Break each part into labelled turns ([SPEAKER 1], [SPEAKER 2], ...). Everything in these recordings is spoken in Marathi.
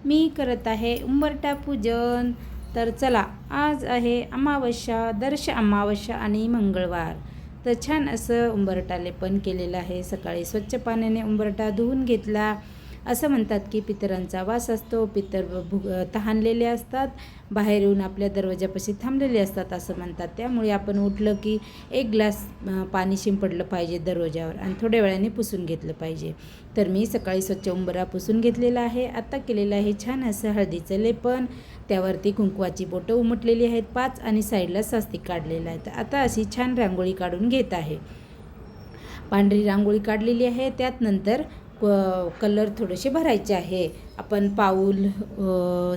[SPEAKER 1] मी करत आहे उंबरठा पूजन। तर चला, आज आहे अमावस्या, दर्श अमावस्या आणि मंगळवार। तर छान असं उंबरठा लेपन केलेलं आहे। सकाळी स्वच्छ पाण्याने उंबरठा धुवून घेतला। असं म्हणतात की पितरांचा वास असतो, पितर तहानलेले असतात, बाहेर येऊन आपल्या दरवाजापाशी थांबलेले असतात असं म्हणतात। त्यामुळे आपण उठलं की एक ग्लास पाणी शिंपडलं पाहिजे दरवाजावर आणि थोड्या वेळाने पुसून घेतलं पाहिजे। तर मी सकाळी स्वच्छ उंबरा पुसून घेतलेला आहे। आता केलेलं आहे छान असं हळदीचं लेपन, त्यावरती कुंकवाची बोटं उमटलेली आहेत 5 आणि साईडला स्वस्तिक काढलेलं आहे। तर आता अशी छान रांगोळी काढून घेत आहे। पांढरी रांगोळी काढलेली आहे, त्यात नंतर कलर थोडेसे भरायचे आहे। आपण पाऊल,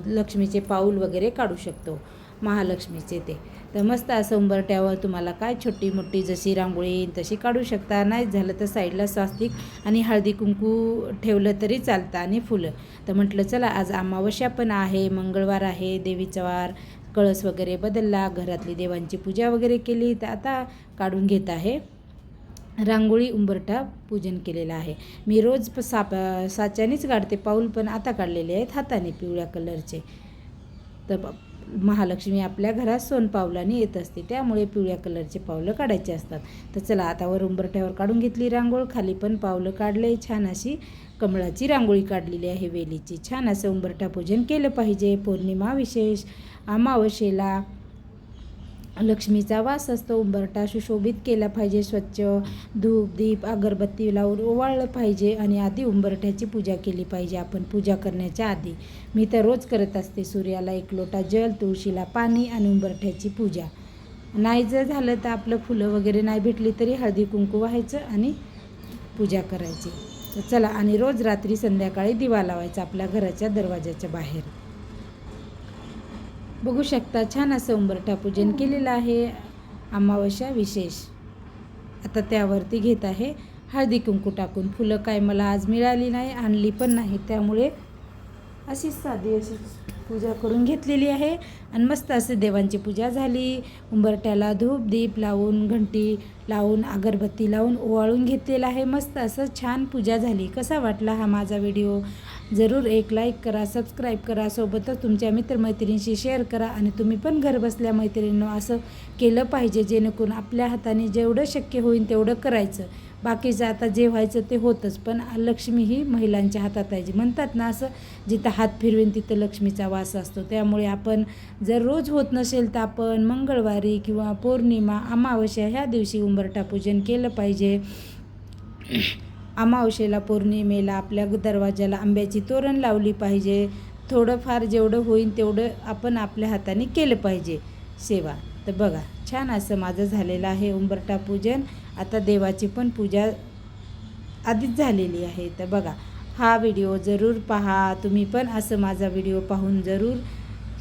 [SPEAKER 1] लक्ष्मीचे पाऊल वगैरे काढू शकतो, महालक्ष्मीचे ते। तर मस्त असं उंबरठ्यावर तुम्हाला काय छोटी मोठी जशी रांगोळी तशी काढू शकता। नाही झालं तर साईडला स्वस्तिक आणि हळदी कुंकू ठेवलं तरी चालतं आणि फुलं। तर म्हटलं चला, आज अमावस्या पण आहे, मंगळवार आहे, देवीचा वार, कळस वगैरे बदलला, घरातली देवांची पूजा वगैरे केली। तर आता काढून घेत आहे रांगोळी, उंबरठा पूजन केलेलं आहे। मी रोज साच्यानेच काढते पाऊल, पण आता काढलेले आहेत हाताने पिवळ्या कलरचे। तर महालक्ष्मी आपल्या घरात सोनपावलाने येत असते, त्यामुळे पिवळ्या कलरचे पावलं काढायचे असतात। तर चला, आता वर उंबरठ्यावर काढून घेतली रांगोळ, खाली पण पावलं काढले, छान अशी कमळाची रांगोळी काढलेली आहे वेलीची। छान असं उंबरठा पूजन केलं पाहिजे। पौर्णिमा विशेष अमावस्येला लक्ष्मीचा वास असतो, उंबरठा सुशोभित केला पाहिजे। स्वच्छ धूप दीप अगरबत्ती लावून ओवाळलं पाहिजे आणि आधी उंबरठ्याची पूजा केली पाहिजे। आपण पूजा करण्याच्या आधी मी तर रोज करत असते, सूर्याला 1 लोटा जल, तुळशीला पाणी आणि उंबरठ्याची पूजा। नाही जर झालं तर आपलं फुलं वगैरे नाही भेटली तरी हळदी कुंकू व्हायचं आणि पूजा करायची। तर चला, आणि रोज रात्री संध्याकाळी दिवा लावायचा आपल्या घराच्या दरवाजाच्या बाहेर। बघू शकता, छान असं उंबरठा पूजन केलेलं आहे अमावस्या विशेष। आता त्यावरती घेत आहे हळदी कुंकू टाकून। फुलं काय मला आज मिळाली नाही, आणली पण नाही, त्यामुळे अशीच साधी अशी पूजा करून घेतलेली आहे। आणि मस्त असे देवांची पूजा झाली। उंबरठ्याला धूप दीप लावून, घंटी लावून, अगरबत्ती लावून ओवाळून घेतलेलं आहे। मस्त असं छान पूजा झाली। कसा वाटला हा माझा व्हिडिओ? जरूर एक लाईक करा, सबस्क्राईब करा, सोबतच तुमच्या मित्रमैत्रिणींशी शेअर करा। आणि तुम्ही पण घरबसल्या मैत्रिणींनो असं केलं पाहिजे, जेणेकरून आपल्या हाताने जेवढं शक्य होईल तेवढं करायचं। बाकीचं आता जे व्हायचं ते होतंच, पण लक्ष्मी ही महिलांच्या हातात आहे। म्हणतात ना, असं जिथं हात फिरवेन तिथं लक्ष्मीचा वास असतो। त्यामुळे आपण जर रोज होत नसेल तर आपण मंगळवारी किंवा पौर्णिमा, अमावस्या ह्या दिवशी उंबरठा पूजन केलं पाहिजे। अमावस्येला, पौर्णिमेला आपल्या दरवाजाला आंब्याची तोरण लावली पाहिजे। थोडंफार जेवढं होईल तेवढं आपण आपल्या हाताने केलं पाहिजे सेवा। तर बघा, छान असं माझं झालेलं आहे उंबरठा पूजन। आता देवाची पण पूजा आधीच झालेली आहे। तर बघा, हा व्हिडिओ जरूर पहा तुम्ही पण। असं माझा व्हिडिओ पाहून जरूर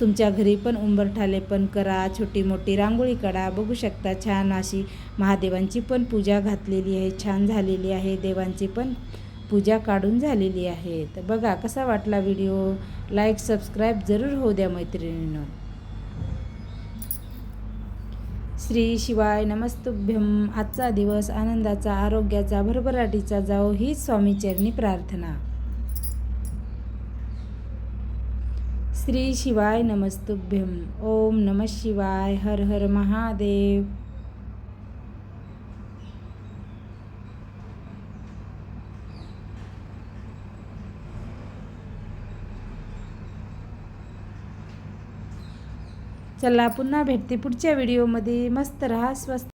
[SPEAKER 1] तुमच्या घरी पण उंबरठा लेपन करा, छोटी मोठी रांगोळी काढा। बघू शकता, छान अशी महादेवांची पण पूजा घातलेली आहे, छान झालेली आहे। देवांची पण पूजा काढून झालेली आहे। तर बघा, कसा वाटला व्हिडिओ? लाईक सबस्क्राईब जरूर होऊ द्या मैत्रिणींनो। श्री शिवाय नमस्तुभ्यं। आजचा दिवस आनंदाचा, आरोग्याचा, भरभराटीचा जाओ हीच स्वामीचरणी प्रार्थना। श्री शिवाय नमस्तुभ्यं। ओम नमः शिवाय। हर हर महादेव। चला, पुन्हा भेटते पुढच्या व्हिडिओमध्ये। मस्त रहा, स्वस्त